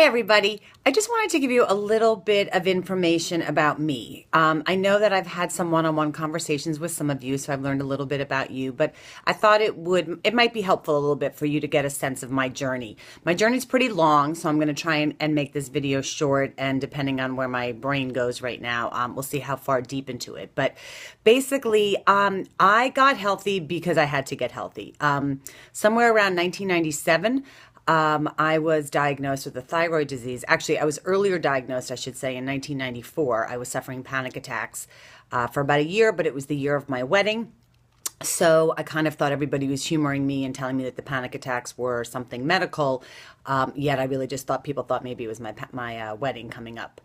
Hey everybody, I just wanted to give you a little bit of information about me. I know that I've had some one-on-one conversations with some of you, so I've learned a little bit about you, but I thought it might be helpful a little bit for you to get a sense of my journey. My journey's pretty long, so I'm going to try and make this video short, and depending on where my brain goes right now, we'll see how far deep into it. But basically, I got healthy because I had to get healthy. Somewhere around 1997, I was diagnosed with a thyroid disease. Actually, I was earlier diagnosed, I should say, in 1994. I was suffering panic attacks for about a year, but it was the year of my wedding. So I kind of thought everybody was humoring me and telling me that the panic attacks were something medical. Yet I really just thought people thought maybe it was my wedding coming up.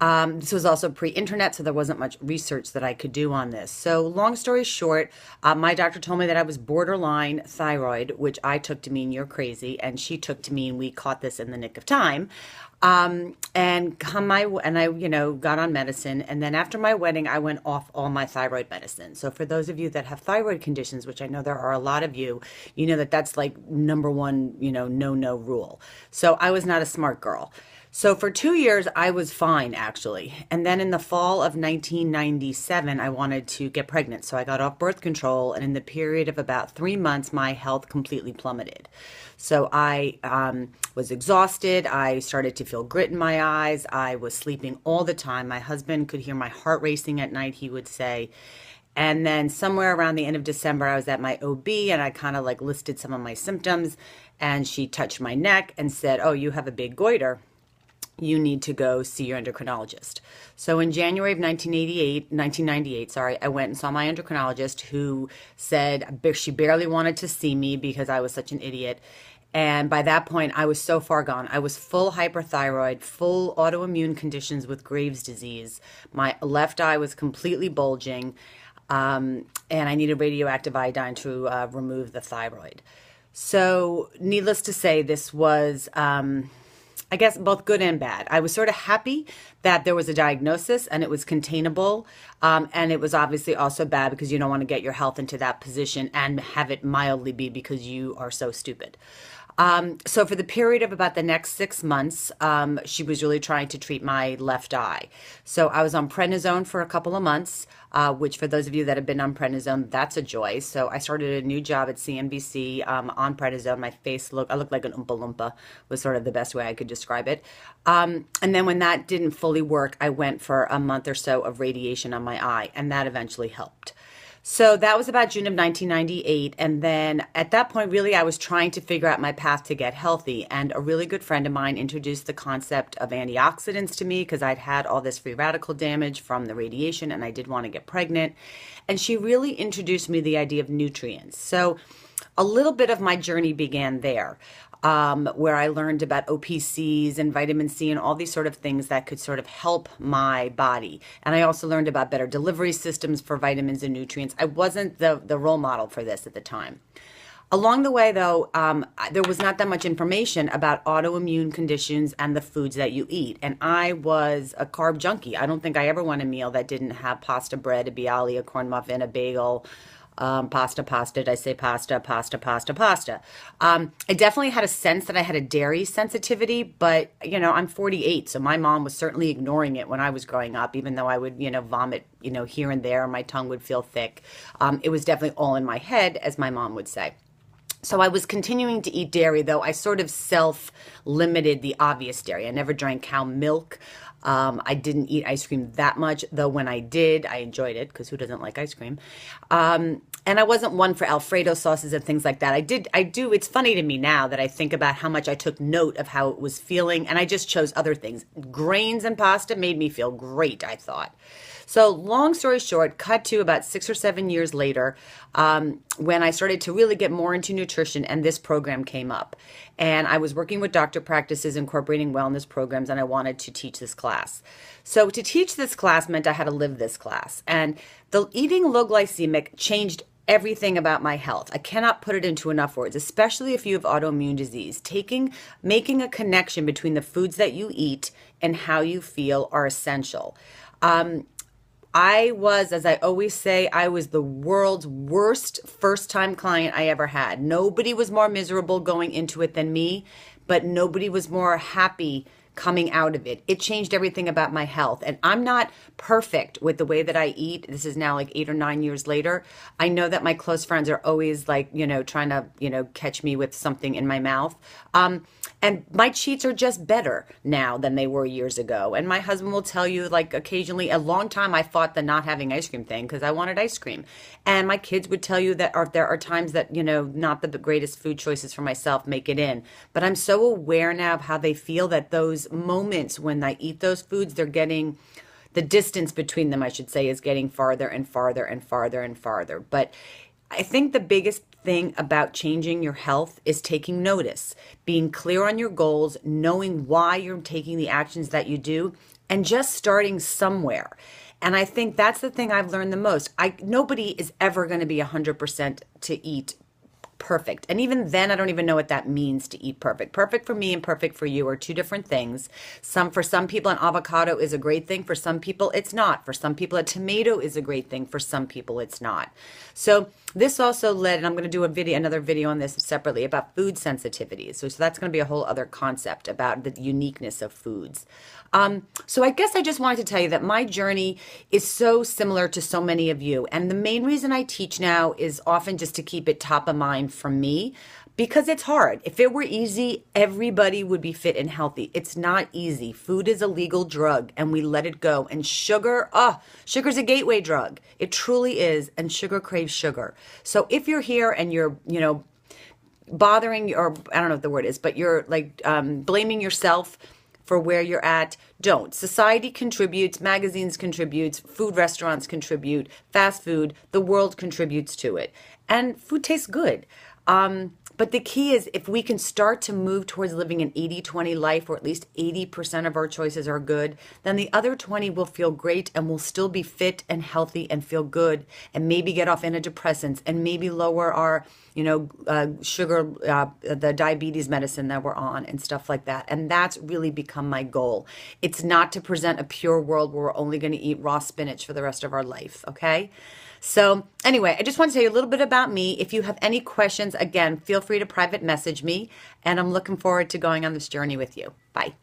This was also pre-internet, so there wasn't much research that I could do on this. So long story short, my doctor told me that I was borderline thyroid, which I took to mean you're crazy, and she took to mean we caught this in the nick of time. And I, got on medicine. And then after my wedding, I went off all my thyroid medicine. So for those of you that have thyroid conditions, which I know there are a lot of you, you know that that's like number one, no rule. So I was not a smart girl. So for 2 years, I was fine, actually. And then in the fall of 1997, I wanted to get pregnant. So I got off birth control. And in the period of about 3 months, my health completely plummeted. So I was exhausted. I started to feel grit in my eyes. I was sleeping all the time. My husband could hear my heart racing at night, he would say. And then somewhere around the end of December, I was at my OB and I kind of like listed some of my symptoms. And she touched my neck and said, "Oh, you have a big goiter. You need to go see your endocrinologist." So in January of 1998, I went and saw my endocrinologist, who said she barely wanted to see me because I was such an idiot. And by that point, I was so far gone. I was full hyperthyroid, full autoimmune conditions with Graves' disease. My left eye was completely bulging, and I needed radioactive iodine to remove the thyroid. So needless to say, this was I guess both good and bad. I was sort of happy that there was a diagnosis and it was containable. And it was obviously also bad because you don't want to get your health into that position and have it mildly be because you are so stupid. So for the period of about the next 6 months, she was really trying to treat my left eye. So I was on prednisone for a couple of months, which for those of you that have been on prednisone, that's a joy. So I started a new job at CNBC on prednisone. I looked like an Oompa Loompa, was sort of the best way I could describe it. And then when that didn't fully work, I went for a month or so of radiation on my eye, and that eventually helped. So that was about June of 1998. And then at that point, really, I was trying to figure out my path to get healthy. And a really good friend of mine introduced the concept of antioxidants to me because I'd had all this free radical damage from the radiation and I did want to get pregnant. And she really introduced me the idea of nutrients. So a little bit of my journey began there. Where I learned about OPCs and vitamin C and all these sort of things that could sort of help my body. And I also learned about better delivery systems for vitamins and nutrients. I wasn't the role model for this at the time. Along the way, though, there was not that much information about autoimmune conditions and the foods that you eat. And I was a carb junkie. I don't think I ever went a meal that didn't have pasta bread, a bialy, a corn muffin, a bagel, pasta. Did I say pasta? I definitely had a sense that I had a dairy sensitivity, but, I'm 48, so my mom was certainly ignoring it when I was growing up, even though I would, vomit, here and there, my tongue would feel thick. It was definitely all in my head, as my mom would say. So I was continuing to eat dairy, though I sort of self-limited the obvious dairy. I never drank cow milk. I didn't eat ice cream that much, though when I did, I enjoyed it, because who doesn't like ice cream? And I wasn't one for Alfredo sauces and things like that. It's funny to me now that I think about how much I took note of how it was feeling, and I just chose other things. Grains and pasta made me feel great, I thought. So long story short, cut to about 6 or 7 years later, when I started to really get more into nutrition and this program came up. And I was working with doctor practices incorporating wellness programs, and I wanted to teach this class. So to teach this class meant I had to live this class. And the eating low glycemic changed everything about my health. I cannot put it into enough words, especially if you have autoimmune disease. Making a connection between the foods that you eat and how you feel are essential. As I always say, I was the world's worst first-time client I ever had. Nobody was more miserable going into it than me, but nobody was more happy coming out of it. It changed everything about my health. And I'm not perfect with the way that I eat. This is now like 8 or 9 years later. I know that my close friends are always like, trying to, catch me with something in my mouth. And my cheats are just better now than they were years ago. And my husband will tell you, like, occasionally, a long time I fought the not having ice cream thing because I wanted ice cream. And my kids would tell you that there are times that, not the greatest food choices for myself make it in. But I'm so aware now of how they feel that those moments when I eat those foods, they're getting the distance between them, I should say, is getting farther and farther and farther and farther. But I think the biggest thing about changing your health is taking notice, being clear on your goals, knowing why you're taking the actions that you do, and just starting somewhere. And I think that's the thing I've learned the most. Nobody is ever going to be 100% to eat perfect. And even then, I don't even know what that means to eat perfect. Perfect for me and perfect for you are two different things. For some people, an avocado is a great thing. For some people, it's not. For some people, a tomato is a great thing. For some people, it's not. So this also led, and I'm going to do another video on this separately about food sensitivities. So that's going to be a whole other concept about the uniqueness of foods. So I guess I just wanted to tell you that my journey is so similar to so many of you. And the main reason I teach now is often just to keep it top of mind for me, because it's hard. If it were easy, everybody would be fit and healthy. It's not easy. Food is a legal drug and we let it go. And sugar's a gateway drug. It truly is. And sugar craves sugar. So if you're here and you're, bothering, or I don't know what the word is, but you're like blaming yourself for where you're at, don't. Society contributes, magazines contribute, food restaurants contribute, fast food, the world contributes to it. And food tastes good. But the key is if we can start to move towards living an 80-20 life, or at least 80% of our choices are good, then the other 20 will feel great and will still be fit and healthy and feel good, and maybe get off antidepressants and maybe lower our, sugar, the diabetes medicine that we're on and stuff like that. And that's really become my goal. It's not to present a pure world where we're only going to eat raw spinach for the rest of our life. Okay. So anyway, I just want to tell you a little bit about me. If you have any questions, again, feel free to private message me, and I'm looking forward to going on this journey with you. Bye.